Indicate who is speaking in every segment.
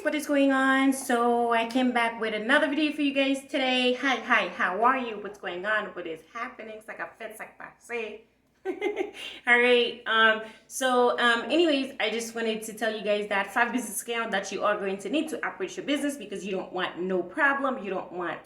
Speaker 1: what is going on? So I came back with another video for you guys today. Hi, how are you? What's going on? What is happening? It's like a fit, like say. All right. Anyways, I just wanted to tell you guys that 5 business accounts that you are going to need to operate your business, because you don't want no problem. You don't want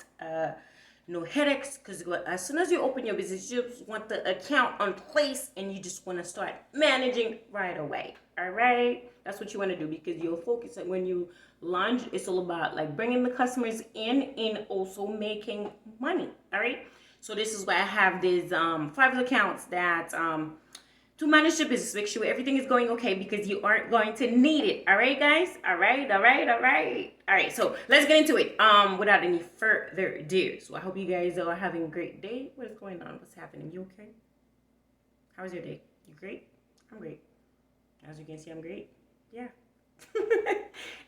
Speaker 1: no headaches, because as soon as you open your business, you just want the account on place and you just want to start managing right away. All right, that's what you want to do, because you'll focus on when you launch. It's all about like bringing the customers in and also making money. All right, so this is why I have these 5 accounts that to manage your business, make sure everything is going okay, because you aren't going to need it. All right, guys. All right. So let's get into it. Without any further ado. So I hope you guys are having a great day. What is going on? What's happening? You okay? How's your day? You great? I'm great. As you can see, I'm great. Yeah.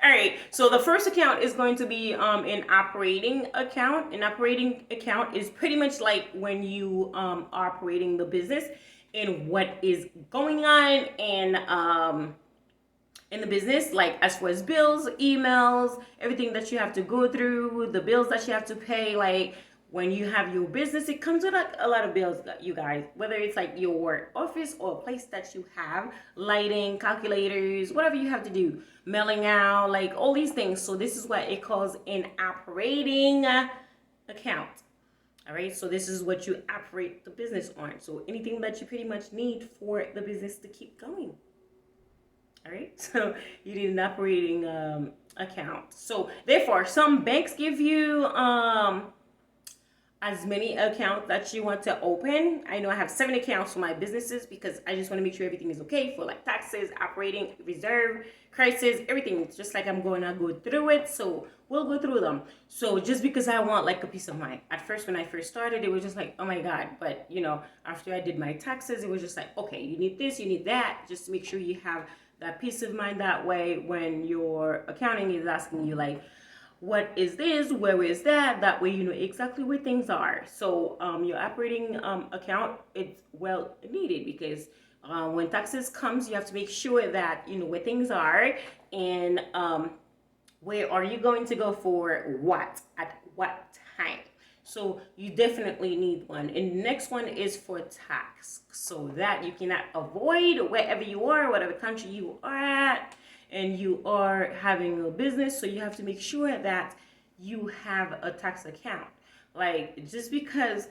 Speaker 1: All right. So the first account is going to be an operating account. An operating account is pretty much like when you are operating the business and what is going on in the business, like as far as bills, emails, everything that you have to go through, the bills that you have to pay. Like when you have your business, it comes with like a lot of bills that you guys, whether it's like your office or a place that you have, lighting, calculators, whatever you have to do, mailing out, like all these things. So this is what it calls an operating account. All right, so this is what you operate the business on. So anything that you pretty much need for the business to keep going. All right, so you need an operating account. So therefore, some banks give you as many accounts that you want to open. I know I have 7 accounts for my businesses, because I just want to make sure everything is okay for like taxes, operating, reserve, crisis, everything. It's just like I'm going to go through it. So we'll go through them. So just because I want like a peace of mind. At first, when I first started, it was just like, oh my God. But you know, after I did my taxes, it was just like, okay, you need this, you need that, just to make sure you have that peace of mind. That way, when your accounting is asking you like, what is this, where is that, that way you know exactly where things are. So your operating account, it's well needed, because when taxes comes, you have to make sure that you know where things are, and where are you going to go for what at what time. So you definitely need one. And the next one is for tax, so that you cannot avoid wherever you are, whatever country you are at, and you are having a business. So you have to make sure that you have a tax account. Like, just because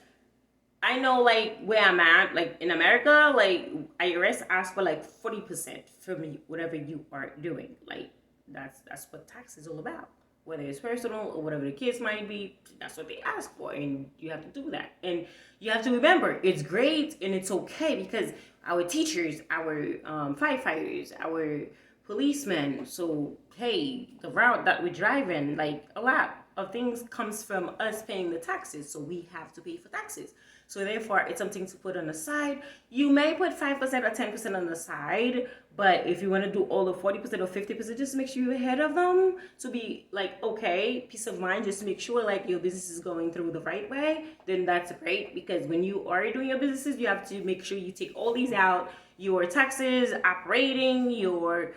Speaker 1: I know like where I'm at, like in America, like IRS asks for like 40% from whatever you are doing. Like that's what tax is all about. Whether it's personal or whatever the case might be, that's what they ask for, and you have to do that. And you have to remember, it's great and it's okay, because our teachers, our firefighters, our policemen, so hey, the route that we drive in, like a lot of things comes from us paying the taxes, so we have to pay for taxes. So therefore, it's something to put on the side. You may put 5% or 10% on the side, but if you want to do all the 40% or 50%, just make sure you're ahead of them to be like, okay, peace of mind, just make sure like your business is going through the right way. Then that's great, because when you are doing your businesses, you have to make sure you take all these out: your taxes, operating, your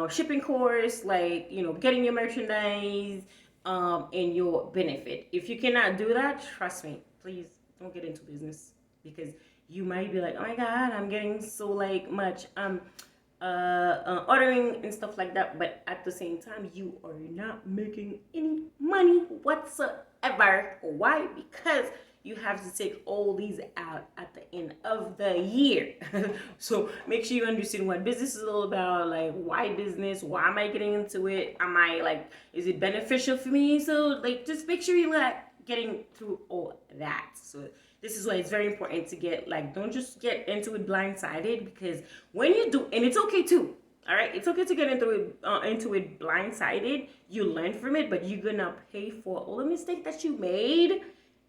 Speaker 1: shipping costs, like, you know, getting your merchandise, and your benefit. If you cannot do that, trust me, please don't get into business, because you might be like, oh my God, I'm getting so like much ordering and stuff like that, but at the same time you are not making any money whatsoever. Why? Because you have to take all these out at the end of the year. So make sure you understand what business is all about. Like, why business? Why am I getting into it? Am I like, is it beneficial for me? So like, just make sure you like getting through all that. So this is why it's very important to get like, don't just get into it blindsided, because when you do, and it's okay too. All right, it's okay to get into it blindsided. You learn from it, but you're gonna pay for all the mistakes that you made,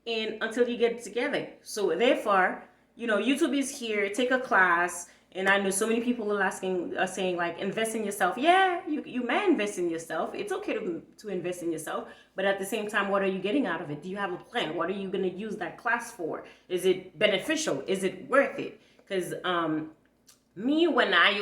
Speaker 1: and until you get together. So therefore, you know, YouTube is here. Take a class. And I know so many people are saying like, invest in yourself. Yeah, you may invest in yourself. It's okay to invest in yourself. But at the same time, what are you getting out of it? Do you have a plan? What are you going to use that class for? Is it beneficial? Is it worth it? Because Me, when I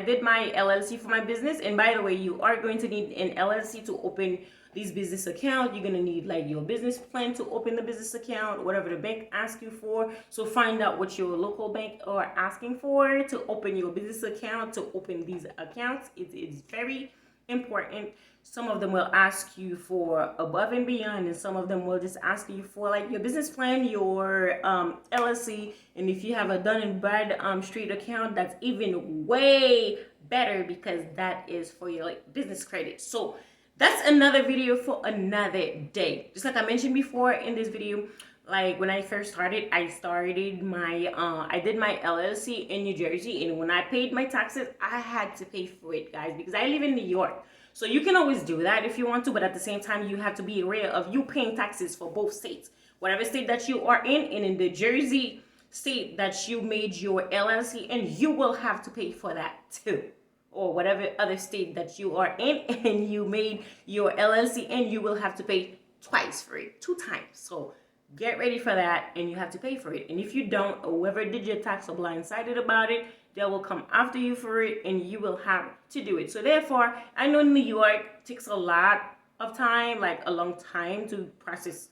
Speaker 1: did my LLC for my business, and by the way, you are going to need an LLC to open these business account. You're gonna need like your business plan to open the business account, whatever the bank asks you for. So find out what your local bank are asking for to open your business account, to open these accounts. It's very important. Some of them will ask you for above and beyond, and some of them will just ask you for like your business plan, your LLC, and if you have a Dun and Brad Street account, that's even way better because that is for your like business credit. So that's another video for another day. Just like I mentioned before in this video, like when I first started, I did my LLC in New Jersey, and when I paid my taxes, I had to pay for it, guys, because I live in New York. So you can always do that if you want to, but at the same time, you have to be aware of you paying taxes for both states. Whatever state that you are in, and in the Jersey state that you made your LLC, and you will have to pay for that too. Or whatever other state that you are in and you made your LLC, and you will have to pay twice for it, 2 times. So get ready for that, and you have to pay for it. And if you don't, or whoever did your tax are blindsided about it, they will come after you for it, and you will have to do it. So therefore, I know New York takes a lot of time, like a long time to process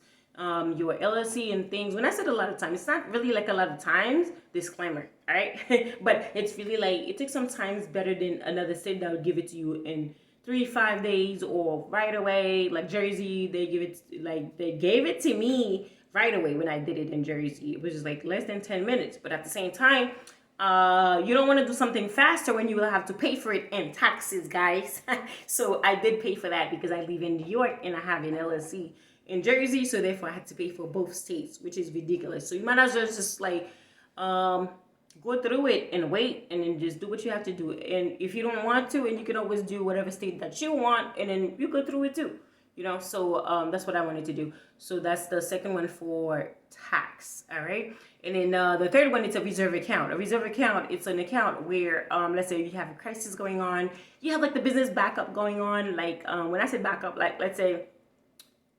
Speaker 1: your LLC and things. When I said a lot of time, it's not really like a lot of times, disclaimer, all right? But it's really like, it takes some times better than another state that would give it to you in 3-5 days or right away. Like Jersey, they gave it to me right away when I did it in Jersey. It was just like less than 10 minutes. But at the same time, you don't want to do something faster when you will have to pay for it in taxes, guys. So I did pay for that because I live in New York and I have an LLC in Jersey, so therefore I had to pay for both states, which is ridiculous. So you might as well just like go through it and wait, and then just do what you have to do. And if you don't want to, and you can always do whatever state that you want, and then you go through it too. You know, so that's what I wanted to do. So that's the second one for tax. All right. And then the third one, it's a reserve account. A reserve account, it's an account where, let's say you have a crisis going on, you have like the business backup going on. Like when I say backup, like let's say,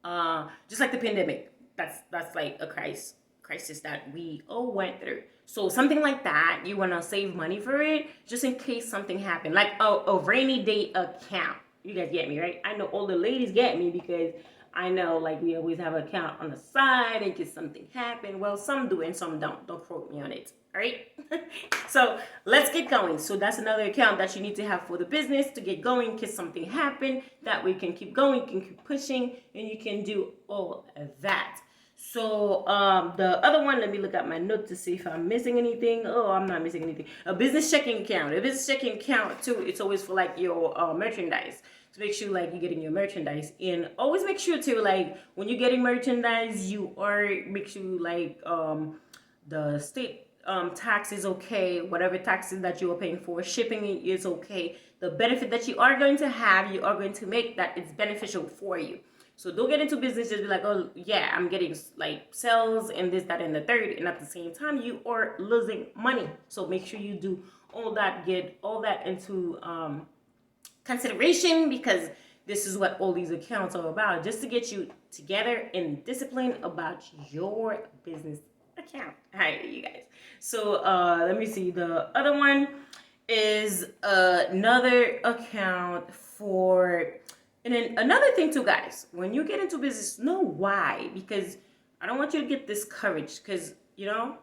Speaker 1: just like the pandemic, that's like a crisis that we all went through. So something like that, you want to save money for it, just in case something happened, like a rainy day account. You guys get me, right? I know all the ladies get me because I know like we always have an account on the side in case something happened. Well, some do and some don't. Don't quote me on it. All right. So let's get going. So that's another account that you need to have for the business to get going in case something happened. That way you can keep going, you can keep pushing, and you can do all of that. So the other one, let me look at my notes to see if I'm missing anything. Oh, I'm not missing anything. A business checking account. A business checking account too, it's always for like your merchandise. To make sure like you're getting your merchandise in. Always make sure to like when you're getting merchandise, make sure like the state tax is okay, whatever taxes that you are paying for, shipping is okay. The benefit that you are going to have, you are going to make that it's beneficial for you. So don't get into business just be like, oh yeah, I'm getting like sales and this, that, and the third, and at the same time you are losing money. So make sure you do all that, get all that into consideration, because this is what all these accounts are about, just to get you together and disciplined about your business account. All right, you guys. So let me see. The other one is another account for. And then another thing too, guys, when you get into business, know why, because I don't want you to get discouraged, because, you know,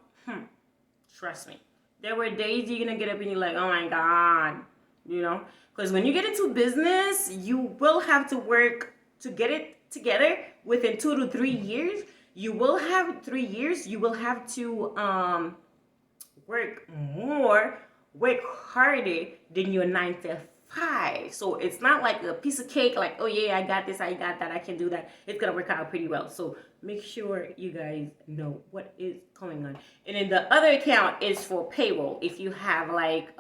Speaker 1: trust me, there were days you're going to get up and you're like, oh my God, you know, because when you get into business, you will have to work to get it together within 2 to 3 years. You will have 3 years. You will have to work harder than your 9 to 5. So it's not like a piece of cake, like, oh yeah, I got this, I got that, I can do that. It's gonna work out pretty well. So make sure you guys know what is going on. And then the other account is for payroll. If you have like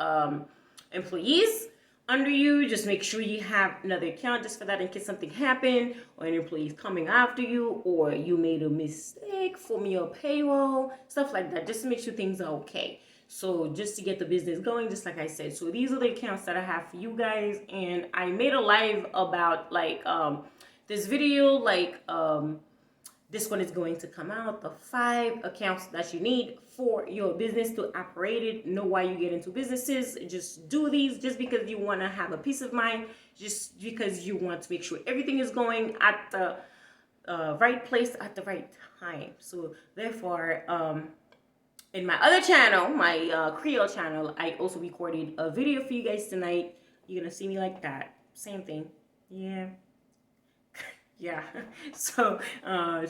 Speaker 1: employees under you, just make sure you have another account just for that in case something happened, or an employee is coming after you, or you made a mistake from your payroll, stuff like that, just to make sure things are okay. So just to get the business going, just like I said. So these are the accounts that I have for you guys. And I made a live about like this video like this one is going to come out, the 5 accounts that you need for your business to operate it. Know why you get into businesses. Just do these just because you want to have a peace of mind, just because you want to make sure everything is going at the right place at the right time. So therefore, in my other channel, my Creole channel, I also recorded a video for you guys tonight. You're gonna see me like that. Same thing. Yeah. Yeah. So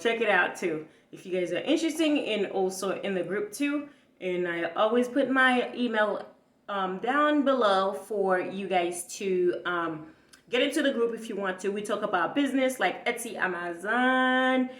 Speaker 1: check it out too if you guys are interested, and also in the group too. And I always put my email down below for you guys to get into the group if you want to. We talk about business like Etsy, Amazon,